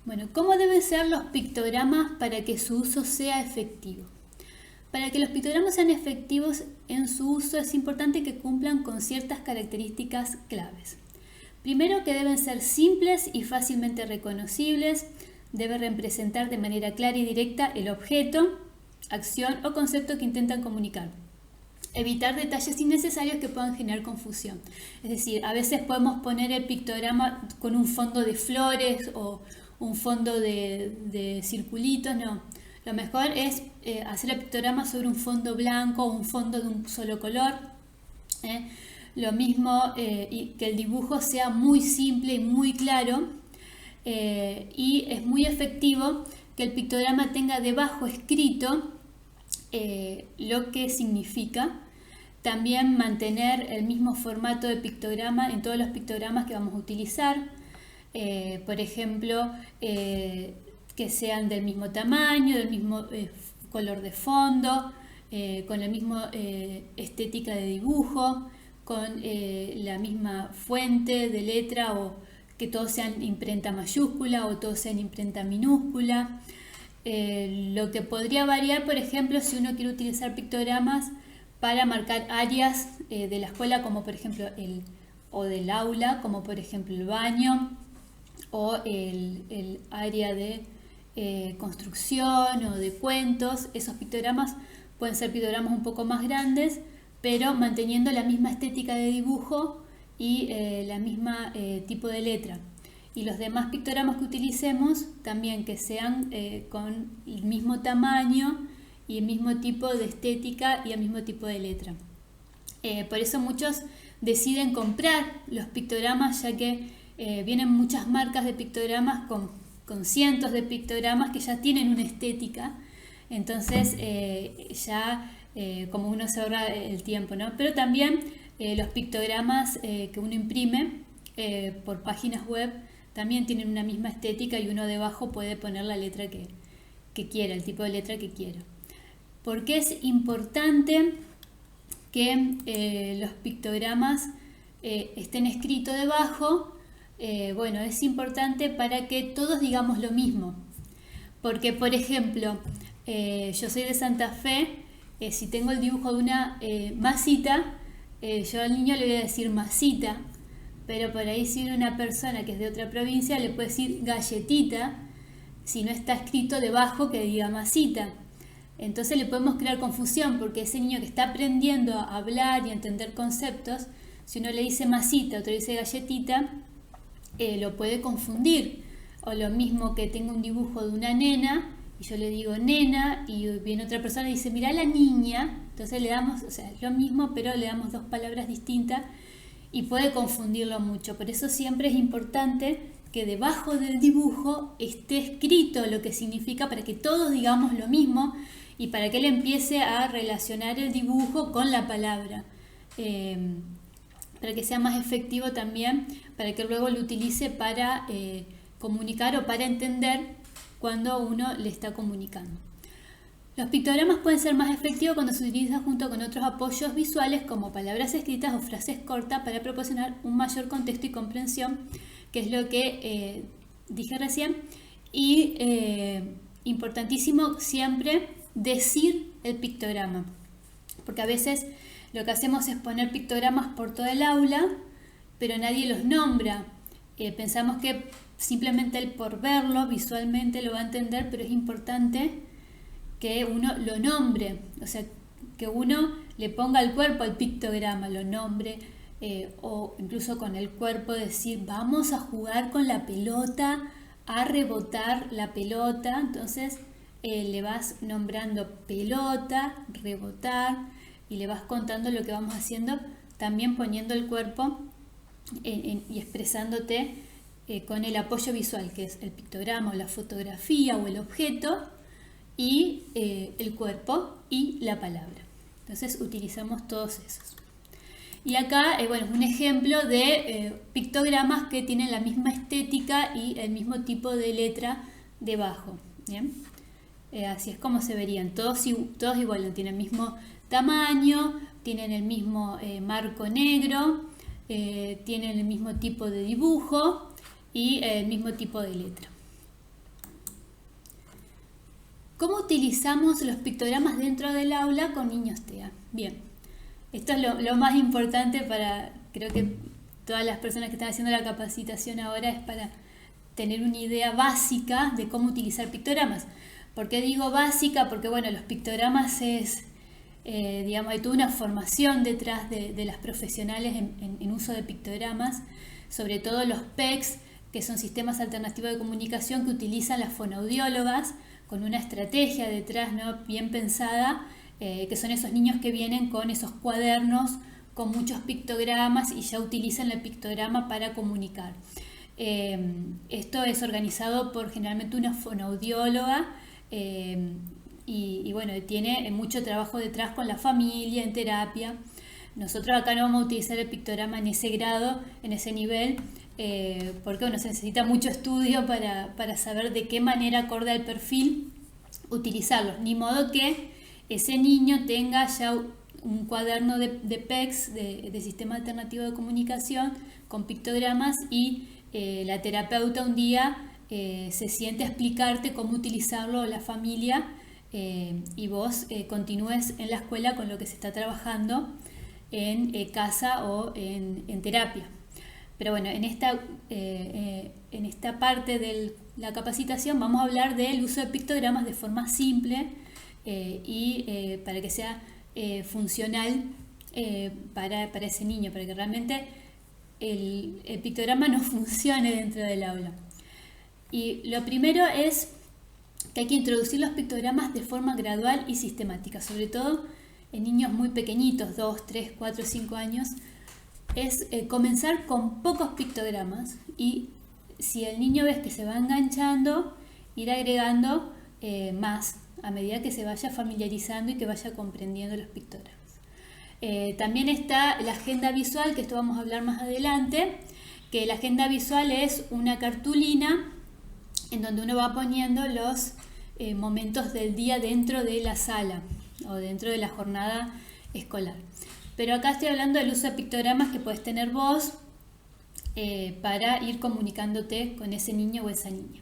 Bueno, ¿cómo deben ser los pictogramas para que su uso sea efectivo? Para que los pictogramas sean efectivos en su uso es importante que cumplan con ciertas características claves. Primero, que deben ser simples y fácilmente reconocibles, deben representar de manera clara y directa el objeto, acción o concepto que intentan comunicar. Evitar detalles innecesarios que puedan generar confusión. Es decir, a veces podemos poner el pictograma con un fondo de flores o un fondo de circulitos, no. Lo mejor es hacer el pictograma sobre un fondo blanco o un fondo de un solo color. Lo mismo, y que el dibujo sea muy simple y muy claro. Y es muy efectivo que el pictograma tenga debajo escrito lo que significa. También mantener el mismo formato de pictograma en todos los pictogramas que vamos a utilizar. Por ejemplo, que sean del mismo tamaño, del mismo color de fondo, con la misma estética de dibujo, con la misma fuente de letra, o que todos sean imprenta mayúscula o todos sean imprenta minúscula. Lo que podría variar, por ejemplo, si uno quiere utilizar pictogramas para marcar áreas de la escuela, como por ejemplo o del aula, como por ejemplo el baño, o el área de construcción o de cuentos. Esos pictogramas pueden ser pictogramas un poco más grandes, pero manteniendo la misma estética de dibujo y la misma tipo de letra. Y los demás pictogramas que utilicemos también que sean con el mismo tamaño y el mismo tipo de estética y el mismo tipo de letra. Por eso muchos deciden comprar los pictogramas, ya que vienen muchas marcas de pictogramas con cientos de pictogramas que ya tienen una estética. Entonces ya como uno se ahorra el tiempo, ¿no? Pero también los pictogramas que uno imprime por páginas web también tienen una misma estética, y uno debajo puede poner la letra que quiera, el tipo de letra que quiera. ¿Por qué es importante que los pictogramas estén escritos debajo? Bueno, es importante para que todos digamos lo mismo. Porque, por ejemplo, yo soy de Santa Fe, si tengo el dibujo de una masita, yo al niño le voy a decir masita, pero por ahí si una persona que es de otra provincia le puede decir galletita, si no está escrito debajo que diga masita. Entonces le podemos crear confusión, porque ese niño que está aprendiendo a hablar y a entender conceptos, si uno le dice masita, otro le dice galletita, lo puede confundir. O lo mismo que tengo un dibujo de una nena y yo le digo nena y viene otra persona y dice mira la niña, entonces le damos, o sea, es lo mismo pero le damos dos palabras distintas y puede confundirlo mucho. Por eso siempre es importante que debajo del dibujo esté escrito lo que significa, para que todos digamos lo mismo y para que él empiece a relacionar el dibujo con la palabra, para que sea más efectivo también, para que luego lo utilice para comunicar o para entender cuando uno le está comunicando. Los pictogramas pueden ser más efectivos cuando se utilizan junto con otros apoyos visuales como palabras escritas o frases cortas para proporcionar un mayor contexto y comprensión, que es lo que dije recién. Y importantísimo siempre decir el pictograma, porque a veces lo que hacemos es poner pictogramas por todo el aula, pero nadie los nombra. Pensamos que simplemente él por verlo visualmente lo va a entender, pero es importante que uno lo nombre, o sea, que uno le ponga el cuerpo al pictograma, lo nombre, o incluso con el cuerpo decir vamos a jugar con la pelota, a rebotar la pelota. Entonces le vas nombrando pelota, rebotar, y le vas contando lo que vamos haciendo, también poniendo el cuerpo y expresándote con el apoyo visual, que es el pictograma o la fotografía o el objeto, y el cuerpo y la palabra. Entonces utilizamos todos esos. Y acá bueno, es un ejemplo de pictogramas que tienen la misma estética y el mismo tipo de letra debajo. ¿Bien? Así es como se verían, todos igual, no tienen el mismo tamaño, tienen el mismo marco negro, tienen el mismo tipo de dibujo y el mismo tipo de letra. ¿Cómo utilizamos los pictogramas dentro del aula con niños TEA? Bien, esto es lo más importante para, creo que todas las personas que están haciendo la capacitación ahora, es para tener una idea básica de cómo utilizar pictogramas. ¿Por qué digo básica? Porque bueno, los pictogramas es, digamos, hay toda una formación detrás de las profesionales en uso de pictogramas, sobre todo los PECs, que son sistemas alternativos de comunicación que utilizan las fonoaudiólogas con una estrategia detrás, ¿no?, bien pensada, que son esos niños que vienen con esos cuadernos con muchos pictogramas y ya utilizan el pictograma para comunicar. Esto es organizado por generalmente una fonoaudióloga y bueno, tiene mucho trabajo detrás con la familia, en terapia. Nosotros acá no vamos a utilizar el pictograma en ese grado, en ese nivel, porque bueno, se necesita mucho estudio para saber de qué manera, acorde al perfil, utilizarlos. Ni modo que ese niño tenga ya un cuaderno de PECs, de Sistema Alternativo de Comunicación, con pictogramas y la terapeuta un día se siente a explicarte cómo utilizarlo a la familia y vos continúes en la escuela con lo que se está trabajando en casa o en terapia. Pero bueno, en esta parte de la capacitación vamos a hablar del uso de pictogramas de forma simple y para que sea funcional para ese niño, para que realmente el pictograma no funcione dentro del aula. Y lo primero es que hay que introducir los pictogramas de forma gradual y sistemática, sobre todo en niños muy pequeñitos, 2, 3, 4, 5 años. Es comenzar con pocos pictogramas y si el niño ves que se va enganchando, ir agregando más a medida que se vaya familiarizando y que vaya comprendiendo los pictogramas. También está la agenda visual, que esto vamos a hablar más adelante, que la agenda visual es una cartulina en donde uno va poniendo los momentos del día dentro de la sala o dentro de la jornada escolar. Pero acá estoy hablando del uso de pictogramas que puedes tener vos para ir comunicándote con ese niño o esa niña.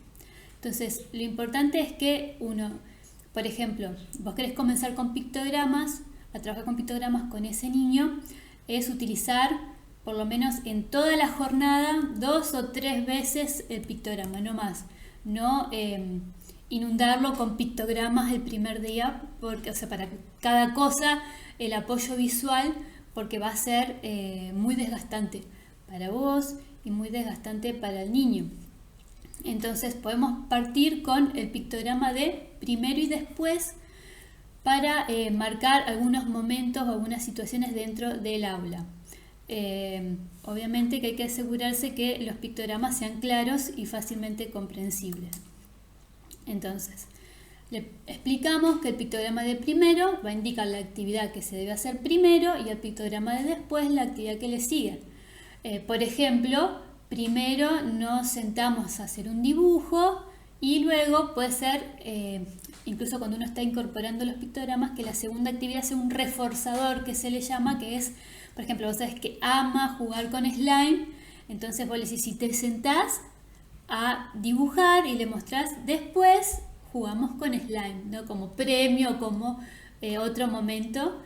Entonces, lo importante es que uno, por ejemplo, vos querés comenzar con pictogramas, a trabajar con pictogramas con ese niño, es utilizar por lo menos en toda la jornada 2 o 3 veces el pictograma, no más. No inundarlo con pictogramas el primer día, porque, o sea, para cada cosa el apoyo visual, porque va a ser muy desgastante para vos y muy desgastante para el niño. Entonces podemos partir con el pictograma de primero y después para marcar algunos momentos o algunas situaciones dentro del aula. Obviamente que hay que asegurarse que los pictogramas sean claros y fácilmente comprensibles. Entonces, le explicamos que el pictograma de primero va a indicar la actividad que se debe hacer primero y el pictograma de después la actividad que le sigue. Por ejemplo, primero nos sentamos a hacer un dibujo y luego puede ser, incluso cuando uno está incorporando los pictogramas, que la segunda actividad sea un reforzador, que se le llama, que es, por ejemplo, vos sabés que ama jugar con slime, entonces vos le decís, si te sentás a dibujar y le mostrás, después jugamos con slime, ¿no? Como premio, como otro momento,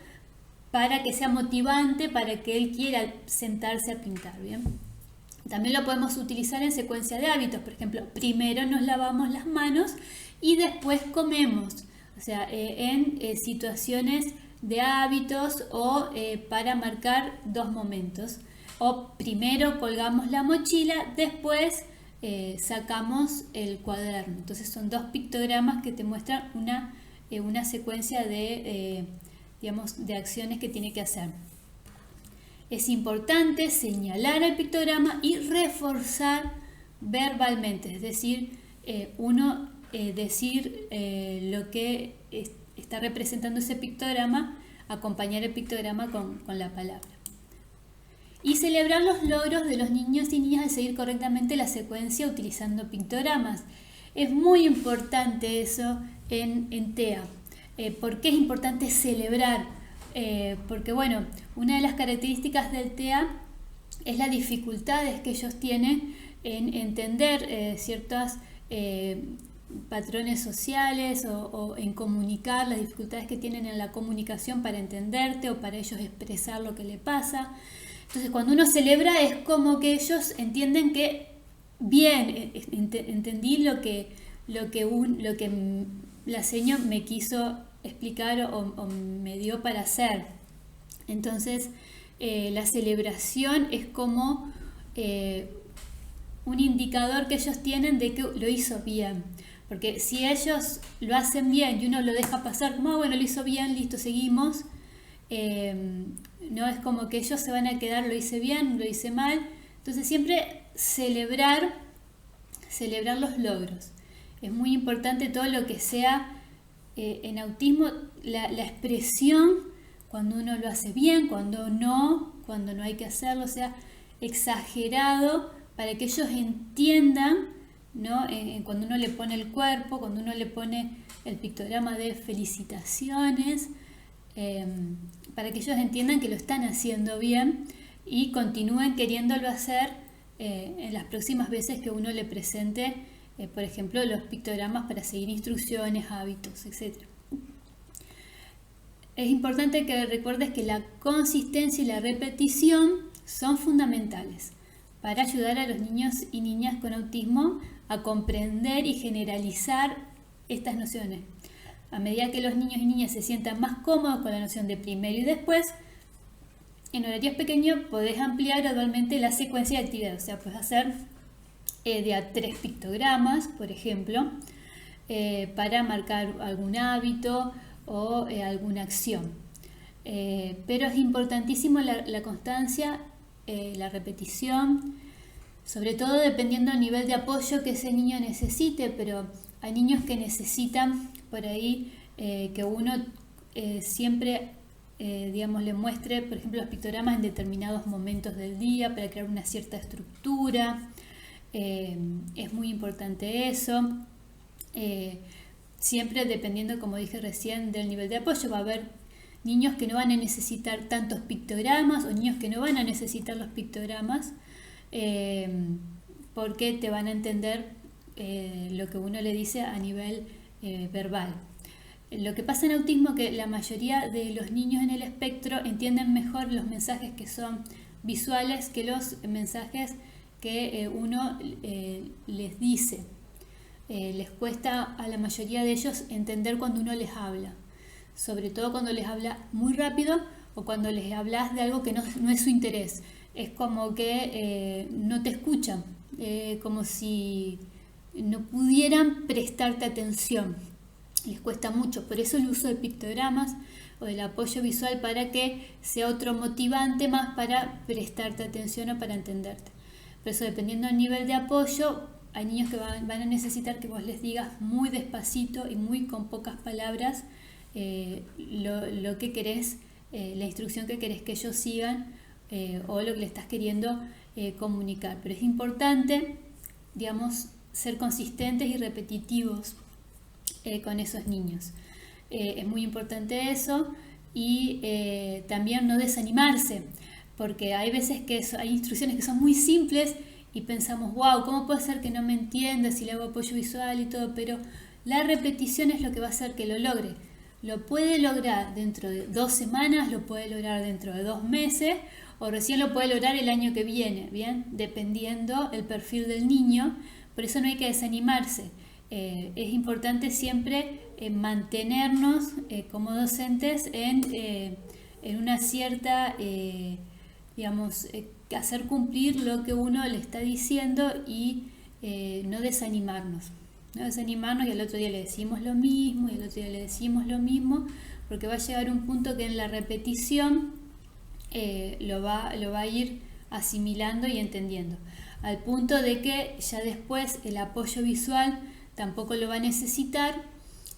para que sea motivante, para que él quiera sentarse a pintar, ¿bien? También lo podemos utilizar en secuencia de hábitos, por ejemplo, primero nos lavamos las manos y después comemos, o sea, en situaciones de hábitos o para marcar 2 momentos, o primero colgamos la mochila, después sacamos el cuaderno. Entonces son 2 pictogramas que te muestran una secuencia de, digamos, de acciones que tiene que hacer. Es importante señalar el pictograma y reforzar verbalmente, es decir, decir lo que está representando ese pictograma, acompañar el pictograma con la palabra. Y celebrar los logros de los niños y niñas al seguir correctamente la secuencia utilizando pictogramas. Es muy importante eso en TEA. ¿Por qué es importante celebrar? Porque bueno, una de las características del TEA es las dificultades que ellos tienen en entender ciertas patrones sociales o en comunicar las dificultades que tienen en la comunicación para entenderte o para ellos expresar lo que le pasa. Entonces cuando uno celebra es como que ellos entienden que bien, entendí lo que la seño me quiso explicar o me dio para hacer. Entonces la celebración es como un indicador que ellos tienen de que lo hizo bien. Porque si ellos lo hacen bien y uno lo deja pasar, como bueno, lo hizo bien, listo, seguimos. No es como que ellos se van a quedar, lo hice bien, lo hice mal. Entonces siempre celebrar los logros. Es muy importante todo lo que sea en autismo, la expresión cuando uno lo hace bien, cuando no hay que hacerlo, o sea, exagerado para que ellos entiendan, ¿no? Cuando uno le pone el cuerpo, cuando uno le pone el pictograma de felicitaciones, para que ellos entiendan que lo están haciendo bien y continúen queriéndolo hacer en las próximas veces que uno le presente, por ejemplo, los pictogramas para seguir instrucciones, hábitos, etc. Es importante que recuerdes que la consistencia y la repetición son fundamentales para ayudar a los niños y niñas con autismo a comprender y generalizar estas nociones. A medida que los niños y niñas se sientan más cómodos con la noción de primero y después, en horarios pequeños podés ampliar gradualmente la secuencia de actividades. O sea, puedes hacer de a 3 pictogramas, por ejemplo, para marcar algún hábito o alguna acción. Pero es importantísimo la constancia, la repetición, sobre todo dependiendo del nivel de apoyo que ese niño necesite, pero hay niños que necesitan por ahí que uno siempre le muestre, por ejemplo, los pictogramas en determinados momentos del día para crear una cierta estructura. Es muy importante eso. Siempre dependiendo, como dije recién, del nivel de apoyo, va a haber niños que no van a necesitar tantos pictogramas o niños que no van a necesitar los pictogramas porque te van a entender lo que uno le dice a nivel verbal. Lo que pasa en autismo es que la mayoría de los niños en el espectro entienden mejor los mensajes que son visuales que los mensajes que uno les dice. Les cuesta a la mayoría de ellos entender cuando uno les habla, sobre todo cuando les habla muy rápido o cuando les hablas de algo que no es su interés. Es como que no te escuchan, como si no pudieran prestarte atención. Les cuesta mucho, por eso el uso de pictogramas o del apoyo visual para que sea otro motivante más para prestarte atención o para entenderte. Por eso, dependiendo del nivel de apoyo, hay niños que van a necesitar que vos les digas muy despacito y muy con pocas palabras lo que querés, la instrucción que querés que ellos sigan o lo que le estás queriendo comunicar. Pero es importante, ser consistentes y repetitivos con esos niños. Es muy importante eso y también no desanimarse, porque hay veces que hay instrucciones que son muy simples y pensamos, wow, ¿cómo puede ser que no me entienda si le hago apoyo visual y todo? Pero la repetición es lo que va a hacer que lo logre. Lo puede lograr dentro de 2 semanas, lo puede lograr dentro de 2 meses o recién lo puede lograr el año que viene, ¿bien? Dependiendo el perfil del niño. Por eso no hay que desanimarse. Es importante siempre mantenernos como docentes en una cierta, hacer cumplir lo que uno le está diciendo y no desanimarnos. No desanimarnos y al otro día le decimos lo mismo y al otro día le decimos lo mismo, porque va a llegar un punto que en la repetición lo va a ir asimilando y entendiendo. Al punto de que ya después el apoyo visual tampoco lo va a necesitar,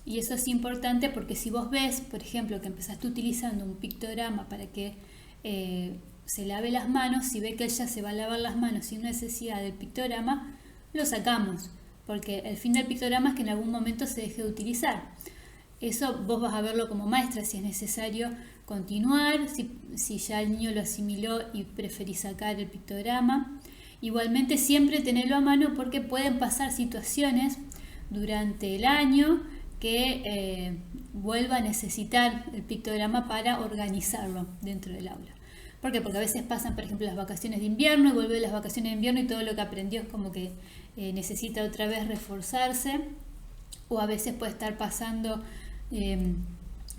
y eso es importante porque si vos ves, por ejemplo, que empezaste utilizando un pictograma para que se lave las manos, si ve que él ya se va a lavar las manos sin necesidad del pictograma, lo sacamos, porque el fin del pictograma es que en algún momento se deje de utilizar. Eso vos vas a verlo como maestra, si es necesario continuar, si ya el niño lo asimiló y preferís sacar el pictograma. Igualmente siempre tenerlo a mano porque pueden pasar situaciones durante el año que vuelva a necesitar el pictograma para organizarlo dentro del aula. ¿Por qué? Porque a veces pasan, por ejemplo, las vacaciones de invierno y vuelve de las vacaciones de invierno y todo lo que aprendió es como que necesita otra vez reforzarse, o a veces puede estar pasando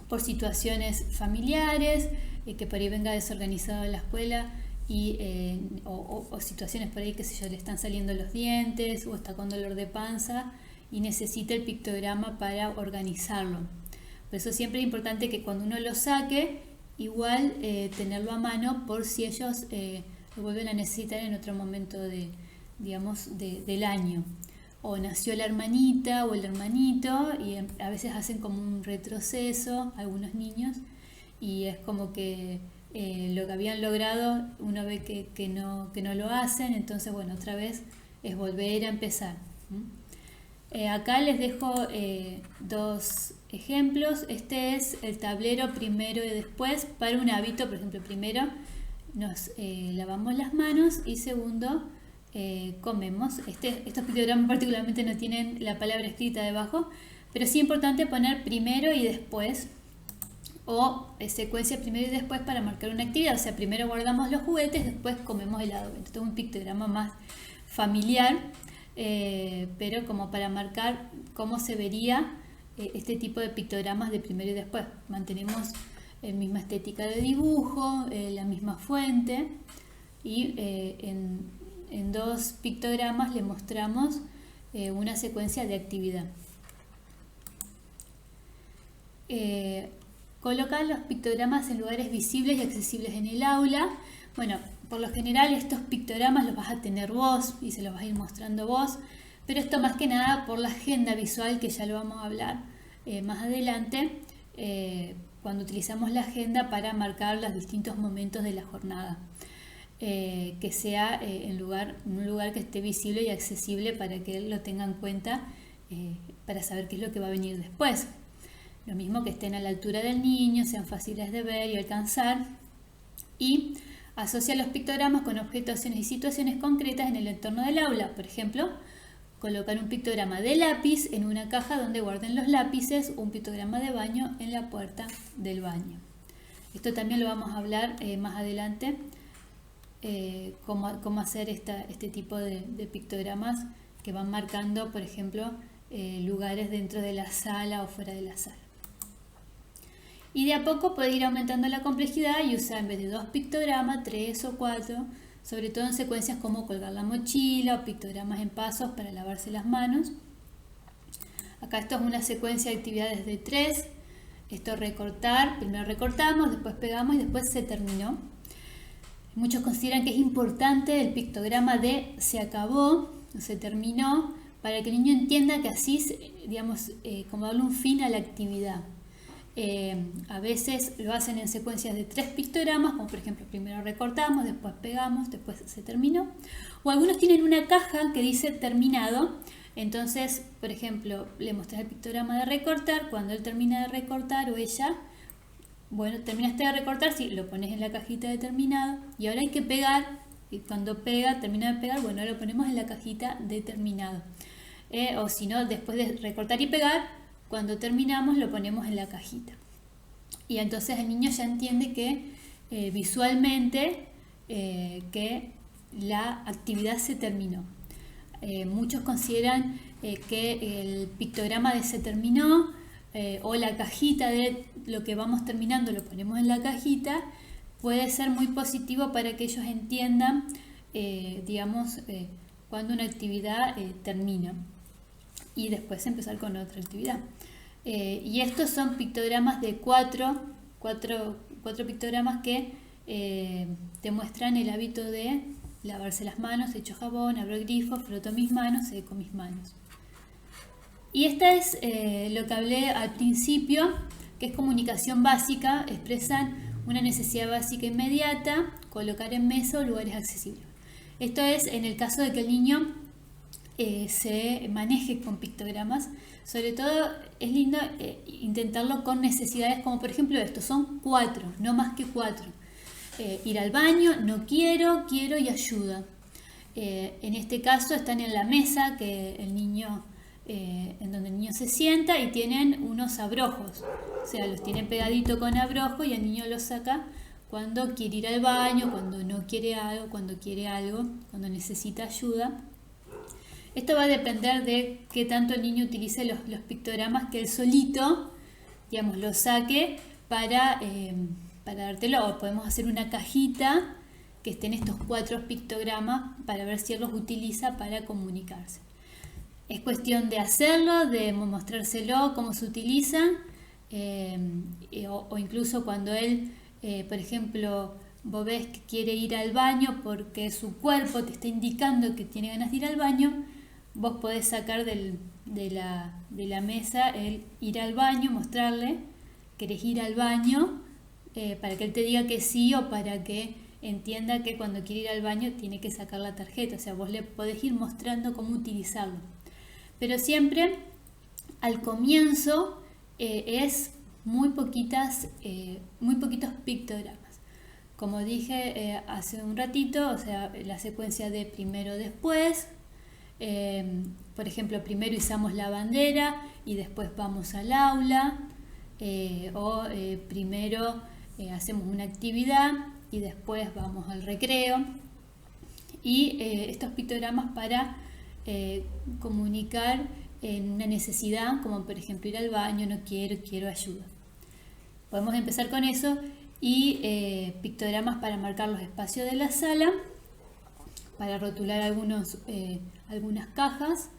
por situaciones familiares, que por ahí venga desorganizado en la escuela o situaciones por ahí, qué sé yo, le están saliendo los dientes o está con dolor de panza y necesita el pictograma para organizarlo. Por eso siempre es importante que cuando uno lo saque, igual tenerlo a mano por si ellos lo vuelven a necesitar en otro momento del año. O nació la hermanita o el hermanito y a veces hacen como un retroceso algunos niños y es como que lo que habían logrado uno ve que no lo hacen, entonces bueno, otra vez es volver a empezar. Acá les dejo dos ejemplos. Este es el tablero primero y después para un hábito. Por ejemplo, primero nos lavamos las manos y segundo comemos. Estos pictogramas particularmente no tienen la palabra escrita debajo, pero sí es importante poner primero y después o secuencia primero y después para marcar una actividad. O sea, primero guardamos los juguetes, después comemos helado. Entonces es un pictograma más familiar, pero como para marcar cómo se vería este tipo de pictogramas de primero y después. Mantenemos la misma estética de dibujo, la misma fuente y en dos pictogramas le mostramos una secuencia de actividad. Colocar los pictogramas en lugares visibles y accesibles en el aula. Bueno, por lo general estos pictogramas los vas a tener vos y se los vas a ir mostrando vos, pero esto más que nada por la agenda visual, que ya lo vamos a hablar más adelante, cuando utilizamos la agenda para marcar los distintos momentos de la jornada. Que sea en un lugar que esté visible y accesible para que él lo tenga en cuenta, para saber qué es lo que va a venir después. Lo mismo que estén a la altura del niño, sean fáciles de ver y alcanzar, y asocia los pictogramas con objetos, acciones y situaciones concretas en el entorno del aula. Por ejemplo, colocar un pictograma de lápiz en una caja donde guarden los lápices, o un pictograma de baño en la puerta del baño. Esto también lo vamos a hablar más adelante, cómo hacer este tipo de pictogramas que van marcando, por ejemplo, lugares dentro de la sala o fuera de la sala. Y de a poco puede ir aumentando la complejidad y usar en vez de 2 pictogramas, 3 o 4, sobre todo en secuencias como colgar la mochila o pictogramas en pasos para lavarse las manos. Acá esto es una secuencia de actividades de 3. Esto recortar, primero recortamos, después pegamos y después se terminó. Muchos consideran que es importante el pictograma de se acabó, se terminó, para que el niño entienda que así, como darle un fin a la actividad. A veces lo hacen en secuencias de 3 pictogramas, como por ejemplo primero recortamos, después pegamos, después se terminó. O algunos tienen una caja que dice terminado. Entonces, por ejemplo, le mostrás el pictograma de recortar. Cuando él termina de recortar o ella, bueno, terminaste de recortar, sí, lo pones en la cajita de terminado. Y ahora hay que pegar. Y cuando termina de pegar, bueno, lo ponemos en la cajita de terminado. O si no, después de recortar y pegar, cuando terminamos lo ponemos en la cajita. Y entonces el niño ya entiende que visualmente que la actividad se terminó. Muchos consideran que el pictograma de se terminó o la cajita de lo que vamos terminando lo ponemos en la cajita, puede ser muy positivo para que ellos entiendan, cuando una actividad termina y después empezar con otra actividad. Y estos son pictogramas de cuatro pictogramas que te muestran el hábito de lavarse las manos, echo jabón, abro el grifo, froto mis manos, seco mis manos. Y esta es lo que hablé al principio, que es comunicación básica. Expresan una necesidad básica inmediata, colocar en mesa o lugares accesibles. Esto es en el caso de que el niño se maneje con pictogramas. Sobre todo es lindo intentarlo con necesidades como por ejemplo esto, son 4, no más que 4. Ir al baño, no quiero, quiero y ayuda. En este caso están en la mesa, que el niño en donde el niño se sienta y tienen unos abrojos, o sea, los tiene pegadito con abrojo y el niño los saca cuando quiere ir al baño, cuando no quiere algo, cuando necesita ayuda. Esto va a depender de qué tanto el niño utilice los pictogramas que él solito, digamos, los saque para dártelo. O podemos hacer una cajita que estén estos 4 pictogramas para ver si él los utiliza para comunicarse. Es cuestión de hacerlo, de mostrárselo, cómo se utilizan, o incluso cuando él, por ejemplo, vos ves que quiere ir al baño porque su cuerpo te está indicando que tiene ganas de ir al baño, vos podés sacar de la mesa el ir al baño, mostrarle, querés ir al baño, para que él te diga que sí o para que entienda que cuando quiere ir al baño tiene que sacar la tarjeta. O sea, vos le podés ir mostrando cómo utilizarlo. Pero siempre al comienzo es muy poquitos pictogramas. Como dije hace un ratito, o sea, la secuencia de primero después. Por ejemplo, primero izamos la bandera y después vamos al aula. Primero hacemos una actividad y después vamos al recreo. Y estos pictogramas para comunicar en una necesidad, como por ejemplo ir al baño, no quiero ayuda. Podemos empezar con eso y pictogramas para marcar los espacios de la sala, para rotular algunas cajas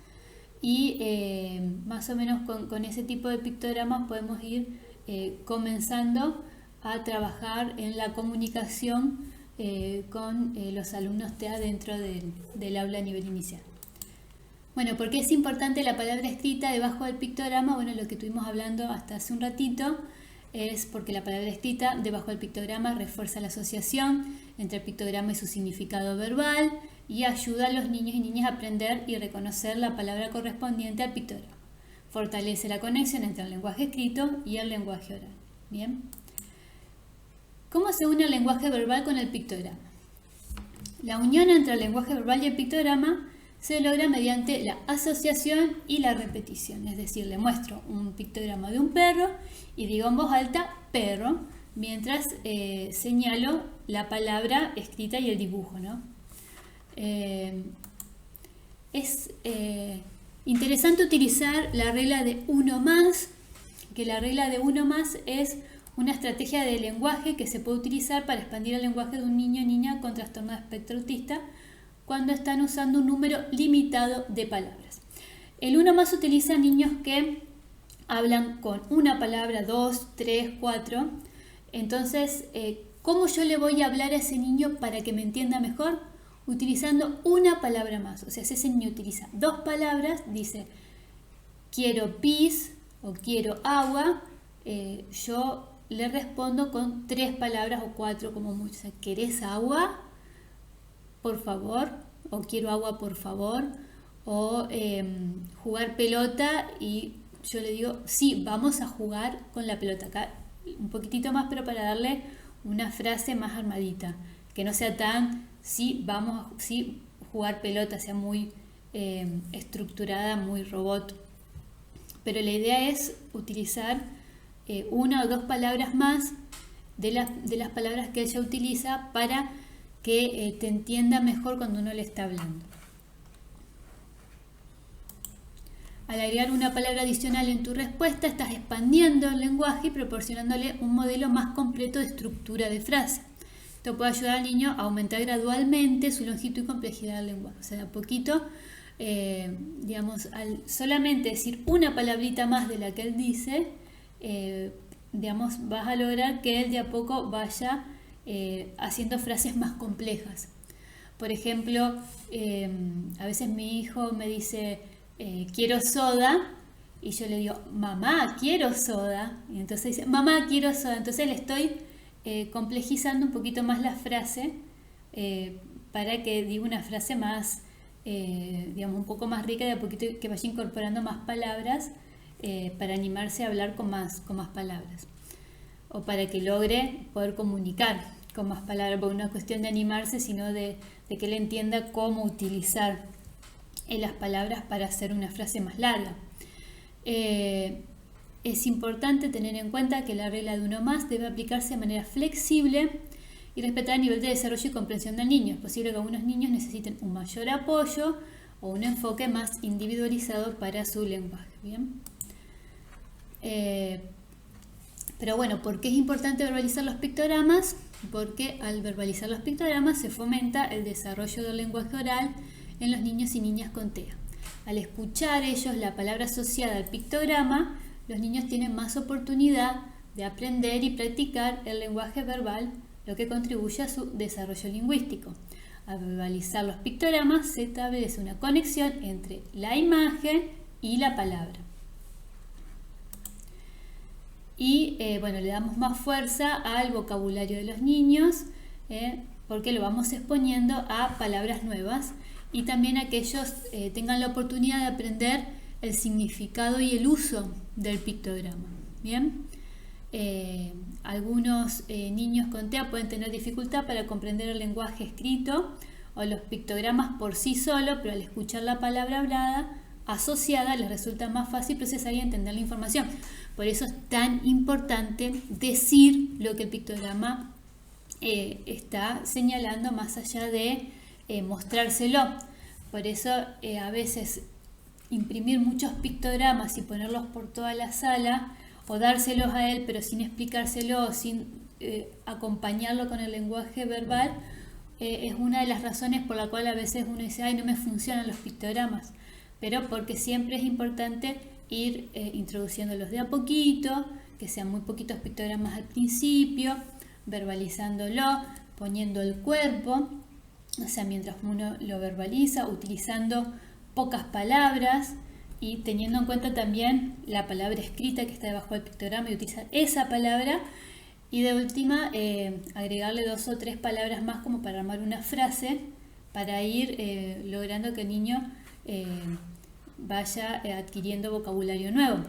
y más o menos con ese tipo de pictogramas podemos ir comenzando a trabajar en la comunicación con los alumnos TEA dentro del aula a nivel inicial. Bueno, ¿por qué es importante la palabra escrita debajo del pictograma? Bueno, lo que estuvimos hablando hasta hace un ratito es porque la palabra escrita debajo del pictograma refuerza la asociación entre el pictograma y su significado verbal y ayuda a los niños y niñas a aprender y reconocer la palabra correspondiente al pictograma. Fortalece la conexión entre el lenguaje escrito y el lenguaje oral. Bien. ¿Cómo se une el lenguaje verbal con el pictograma? La unión entre el lenguaje verbal y el pictograma se logra mediante la asociación y la repetición. Es decir, le muestro un pictograma de un perro y digo en voz alta perro, mientras señalo la palabra escrita y el dibujo, ¿no? Es interesante utilizar la regla de uno más, que la regla de uno más es una estrategia de lenguaje que se puede utilizar para expandir el lenguaje de un niño o niña con trastorno de espectro autista cuando están usando un número limitado de palabras. El uno más utiliza niños que hablan con una palabra, 2, 3, 4. Entonces, ¿cómo yo le voy a hablar a ese niño para que me entienda mejor? Utilizando una palabra más. O sea, si ese niño utiliza 2 palabras, dice quiero pis o quiero agua, yo le respondo con 3 palabras o 4 como mucho. O sea, ¿querés agua? Por favor, o quiero agua por favor, o jugar pelota y yo le digo, sí, vamos a jugar con la pelota. Acá un poquitito más, pero para darle una frase más armadita, que no sea tan, sí, jugar pelota, sea muy estructurada, muy robot. Pero la idea es utilizar 1 o 2 palabras más de las palabras que ella utiliza para que te entienda mejor cuando uno le está hablando. Al agregar una palabra adicional en tu respuesta, estás expandiendo el lenguaje y proporcionándole un modelo más completo de estructura de frase. Esto puede ayudar al niño a aumentar gradualmente su longitud y complejidad del lenguaje. O sea, de a poquito, al solamente decir una palabrita más de la que él dice, vas a lograr que él de a poco vaya haciendo frases más complejas. Por ejemplo, a veces mi hijo me dice quiero soda y yo le digo mamá quiero soda y entonces dice mamá quiero soda. Entonces le estoy complejizando un poquito más la frase para que diga una frase más un poco más rica, de a poquito que vaya incorporando más palabras para animarse a hablar con más palabras, o para que logre poder comunicar con más palabras, porque no es cuestión de animarse, sino de que él entienda cómo utilizar las palabras para hacer una frase más larga. Es importante tener en cuenta que la regla de 1 más debe aplicarse de manera flexible y respetar el nivel de desarrollo y comprensión del niño. Es posible que algunos niños necesiten un mayor apoyo o un enfoque más individualizado para su lenguaje. ¿Bien? Pero bueno, ¿por qué es importante verbalizar los pictogramas? Porque al verbalizar los pictogramas se fomenta el desarrollo del lenguaje oral en los niños y niñas con TEA. Al escuchar ellos la palabra asociada al pictograma, los niños tienen más oportunidad de aprender y practicar el lenguaje verbal, lo que contribuye a su desarrollo lingüístico. Al verbalizar los pictogramas se establece una conexión entre la imagen y la palabra. Y bueno, le damos más fuerza al vocabulario de los niños porque lo vamos exponiendo a palabras nuevas y también a que ellos tengan la oportunidad de aprender el significado y el uso del pictograma. Bien, algunos niños con TEA pueden tener dificultad para comprender el lenguaje escrito o los pictogramas por sí solo, pero al escuchar la palabra hablada asociada les resulta más fácil procesar y entender la información. Por eso es tan importante decir lo que el pictograma está señalando más allá de mostrárselo. Por eso a veces imprimir muchos pictogramas y ponerlos por toda la sala o dárselos a él pero sin explicárselo, sin acompañarlo con el lenguaje verbal, es una de las razones por la cual a veces uno dice, ay, no me funcionan los pictogramas. Pero porque siempre es importante ir introduciéndolos de a poquito, que sean muy poquitos pictogramas al principio, verbalizándolo, poniendo el cuerpo, o sea, mientras uno lo verbaliza, utilizando pocas palabras y teniendo en cuenta también la palabra escrita que está debajo del pictograma y utilizar esa palabra. Y de última, agregarle 2 o 3 palabras más como para armar una frase, para ir logrando que el niño vaya adquiriendo vocabulario nuevo.